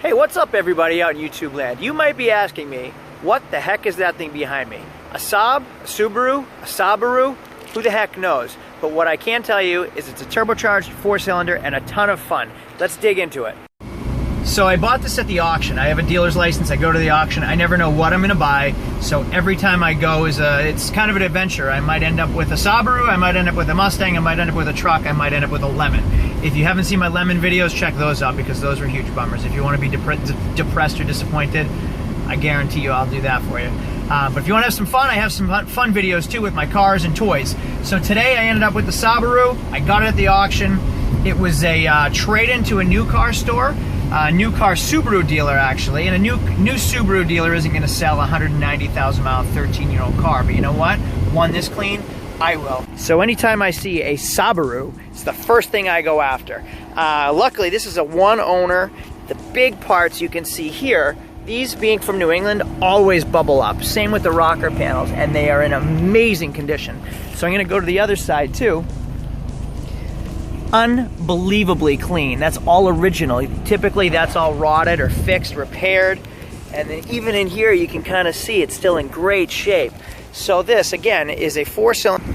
Hey, what's up everybody out in YouTube land? You might be asking me, what the heck is that thing behind me? A Saab? A Subaru? A Saabaru? Who the heck knows? But what I can tell you is it's a turbocharged 4-cylinder and a ton of fun. Let's dig into it. So I bought this at the auction. I have a dealer's license. I go to the auction. I never know what I'm gonna buy. So every time I go it's kind of an adventure. I might end up with a Saabaru, I might end up with a Mustang, I might end up with a truck, I might end up with a Lemon. If you haven't seen my Lemon videos, check those out because those were huge bummers. If you want to be depressed or disappointed, I guarantee you I'll do that for you. But if you want to have some fun, I have some fun videos too with my cars and toys. So today I ended up with the Saabaru. I got it at the auction. It was a trade-in to a new car store. A new car Subaru dealer actually, and a new Subaru dealer isn't going to sell a 190,000 mile 13-year-old car, but you know what? One this clean, I will. So anytime I see a Saabaru, it's the first thing I go after. Luckily this is a one owner. The big parts you can see here, these being from New England, always bubble up. Same with the rocker panels, and they are in amazing condition. So I'm going to go to the other side too. Unbelievably clean. That's all original. Typically that's all rotted or fixed, repaired, and then even in here you can kind of see it's still in great shape. So this again is a 4-cylinder.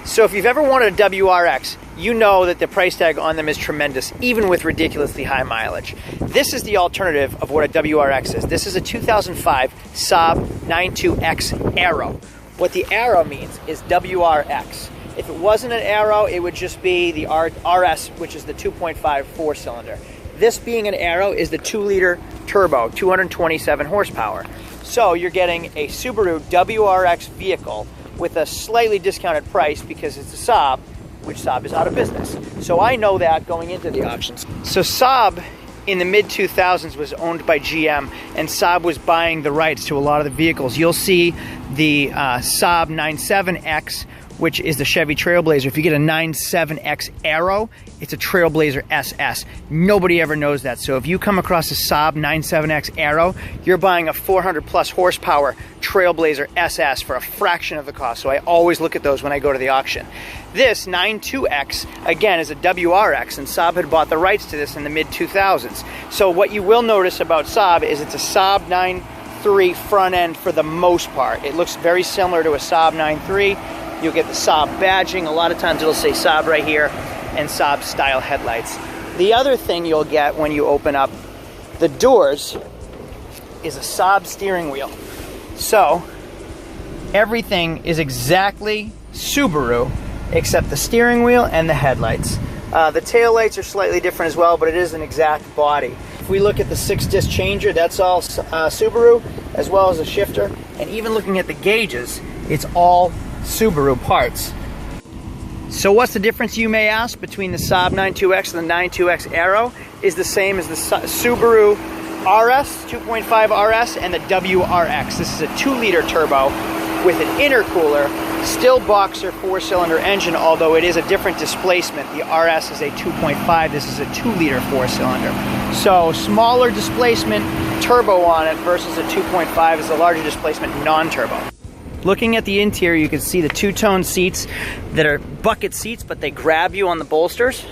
So if you've ever wanted a WRX, you know that the price tag on them is tremendous, even with ridiculously high mileage. This is the alternative of what a WRX is. This is a 2005 Saab 92X Aero. What the Aero means is WRX. If it wasn't an Aero, it would just be the RS, which is the 2.5 4-cylinder. This being an Aero is the 2-liter turbo, 227 horsepower. So you're getting a Subaru WRX vehicle with a slightly discounted price because it's a Saab, which Saab is out of business. So I know that going into the auctions. So Saab in the mid-2000s was owned by GM, and Saab was buying the rights to a lot of the vehicles. You'll see the Saab 97X, which is the Chevy Trailblazer. If you get a 97X Aero, it's a Trailblazer SS. Nobody ever knows that. So if you come across a Saab 97X Aero, you're buying a 400 plus horsepower Trailblazer SS for a fraction of the cost. So I always look at those when I go to the auction. This 92X, again, is a WRX, and Saab had bought the rights to this in the mid-2000s. So what you will notice about Saab is it's a Saab 9.3 front end for the most part. It looks very similar to a Saab 9.3. You'll get the Saab badging. A lot of times it'll say Saab right here, and Saab style headlights. The other thing you'll get when you open up the doors is a Saab steering wheel. So everything is exactly Subaru except the steering wheel and the headlights. The tail lights are slightly different as well, but it is an exact body. If we look at the 6-disc changer, that's all Subaru, as well as a shifter. And even looking at the gauges, it's all Subaru parts. So what's the difference, you may ask, between the Saab 92X and the 92X Aero? Is the same as the Subaru RS, 2.5 RS, and the WRX. This is a 2-liter turbo with an intercooler, still boxer 4-cylinder engine, although it is a different displacement. The RS is a 2.5, this is a 2-liter 4-cylinder. So smaller displacement turbo on it versus a 2.5 is a larger displacement non-turbo. Looking at the interior, you can see the two-tone seats that are bucket seats, but they grab you on the bolsters.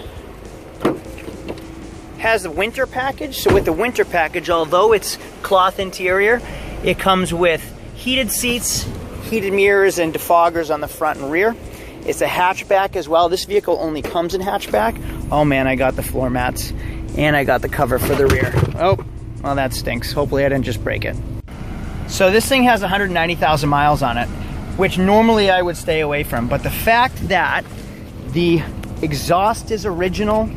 Has the winter package. So with the winter package, although it's cloth interior, it comes with heated seats, heated mirrors, and defoggers on the front and rear. It's a hatchback as well. This vehicle only comes in hatchback. Oh man, I got the floor mats, and I got the cover for the rear. Oh, well that stinks. Hopefully I didn't just break it. So this thing has 190,000 miles on it, which normally I would stay away from. But the fact that the exhaust is original,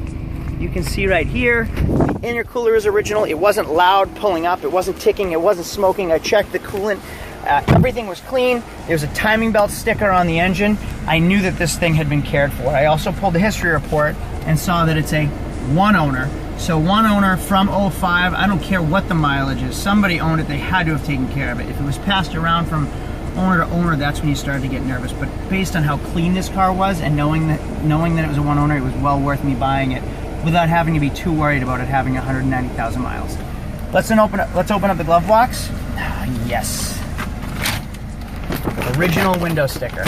you can see right here, the intercooler is original. It wasn't loud pulling up, it wasn't ticking, it wasn't smoking. I checked the coolant, everything was clean. There was a timing belt sticker on the engine. I knew that this thing had been cared for. I also pulled the history report and saw that it's a one owner. So one owner from 05, I don't care what the mileage is. Somebody owned it, they had to have taken care of it. If it was passed around from owner to owner, that's when you started to get nervous. But based on how clean this car was and knowing that it was a one owner, it was well worth me buying it without having to be too worried about it having 190,000 miles. Let's open up the glove box. Yes. Original window sticker.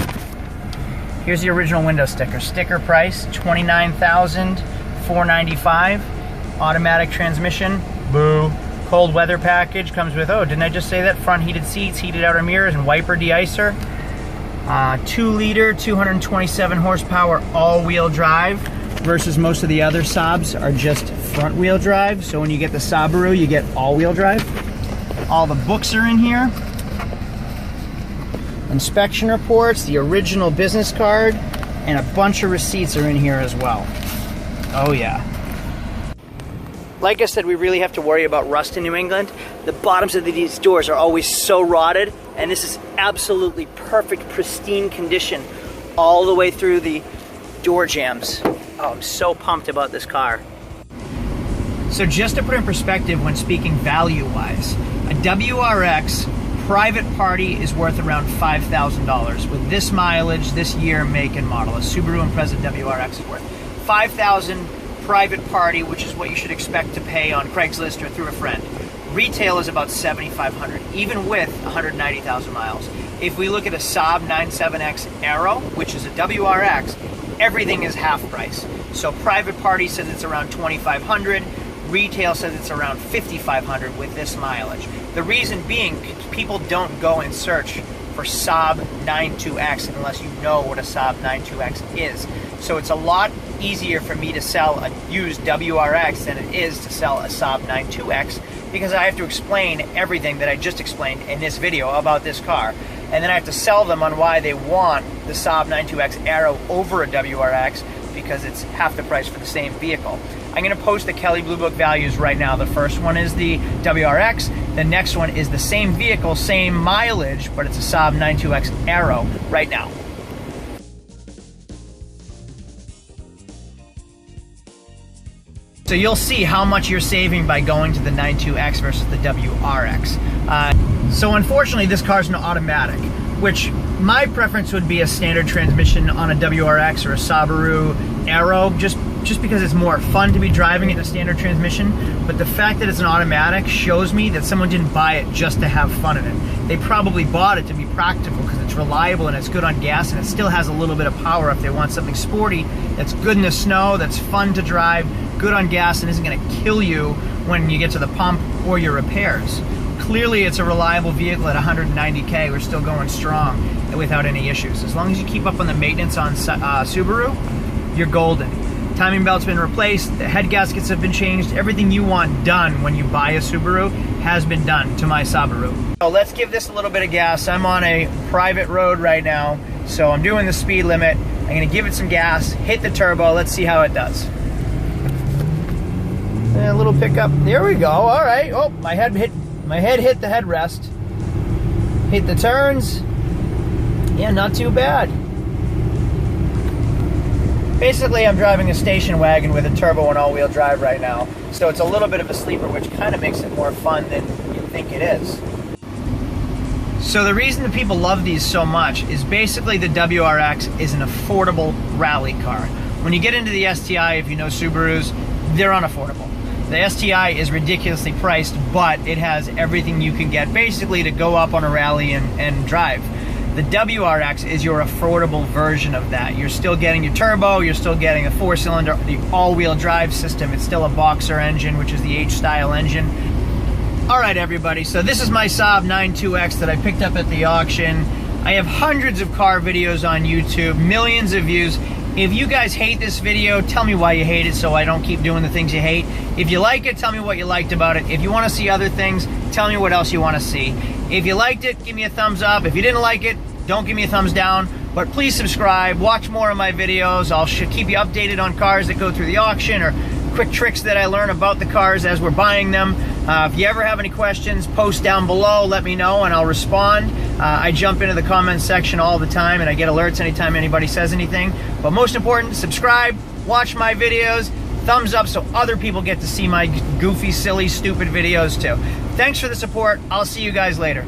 Here's the original window sticker. Sticker price, $29,495. Automatic transmission, boo. cold weather package. Comes with, oh, didn't I just say that? Front heated seats, heated outer mirrors, and wiper deicer. 2-liter, 227 horsepower all-wheel drive, versus most of the other Saabs are just front-wheel drive. So when you get the Saabaru, you get all-wheel drive. All the books are in here. Inspection reports, the original business card, and a bunch of receipts are in here as well. Oh yeah. Like I said, we really have to worry about rust in New England. The bottoms of these doors are always so rotted, and this is absolutely perfect, pristine condition all the way through the door jambs. Oh, I'm so pumped about this car. So just to put in perspective when speaking value-wise, a WRX private party is worth around $5,000. With this mileage, this year, make, and model, a Subaru Impreza WRX is worth $5,000 private party, which is what you should expect to pay on Craigslist or through a friend. Retail is about $7,500, even with 190,000 miles. If we look at a Saab 97X Aero, which is a WRX, everything is half price. So private party says it's around $2,500. Retail says it's around $5,500 with this mileage. The reason being, people don't go and search for Saab 92X unless you know what a Saab 92X is. So it's a lot easier for me to sell a used WRX than it is to sell a Saab 92X, because I have to explain everything that I just explained in this video about this car. And then I have to sell them on why they want the Saab 92X Aero over a WRX, because it's half the price for the same vehicle. I'm going to post the Kelley Blue Book values right now. The first one is the WRX. The next one is the same vehicle, same mileage, but it's a Saab 92X Aero right now. So you'll see how much you're saving by going to the 92X versus the WRX. So unfortunately, this car's an automatic, which my preference would be a standard transmission on a WRX or a Subaru Aero, just because it's more fun to be driving it in a standard transmission. But the fact that it's an automatic shows me that someone didn't buy it just to have fun in it. They probably bought it to be practical because it's reliable and it's good on gas, and it still has a little bit of power if they want something sporty that's good in the snow, that's fun to drive, good on gas, and isn't going to kill you when you get to the pump or your repairs. Clearly it's a reliable vehicle at 190K. We're still going strong without any issues. As long as you keep up on the maintenance on Subaru, you're golden. Timing belt's been replaced, the head gaskets have been changed, everything you want done when you buy a Subaru has been done to my Saabaru. So let's give this a little bit of gas. I'm on a private road right now, so I'm doing the speed limit. I'm gonna give it some gas, hit the turbo, let's see how it does. And a little pickup, there we go, all right. Oh, my head hit the headrest. Hit the turns. Yeah, not too bad. Basically, I'm driving a station wagon with a turbo and all-wheel drive right now, so it's a little bit of a sleeper, which kind of makes it more fun than you think it is. So the reason that people love these so much is basically the WRX is an affordable rally car. When you get into the STI, if you know Subarus, they're unaffordable. The STI is ridiculously priced, but it has everything you can get basically to go up on a rally and drive. The WRX is your affordable version of that. You're still getting your turbo, you're still getting a 4-cylinder, the all-wheel drive system. It's still a boxer engine, which is the H-style engine. All right, everybody, so this is my Saab 92X that I picked up at the auction. I have hundreds of car videos on YouTube, millions of views. If you guys hate this video, tell me why you hate it so I don't keep doing the things you hate. If you like it, tell me what you liked about it. If you want to see other things, tell me what else you want to see. If you liked it, give me a thumbs up. If you didn't like it, don't give me a thumbs down. But please subscribe, watch more of my videos. I'll keep you updated on cars that go through the auction or quick tricks that I learn about the cars as we're buying them. If you ever have any questions, post down below, let me know and I'll respond. I jump into the comments section all the time and I get alerts anytime anybody says anything. But most important, subscribe, watch my videos, thumbs up so other people get to see my goofy, silly, stupid videos too. Thanks for the support. I'll see you guys later.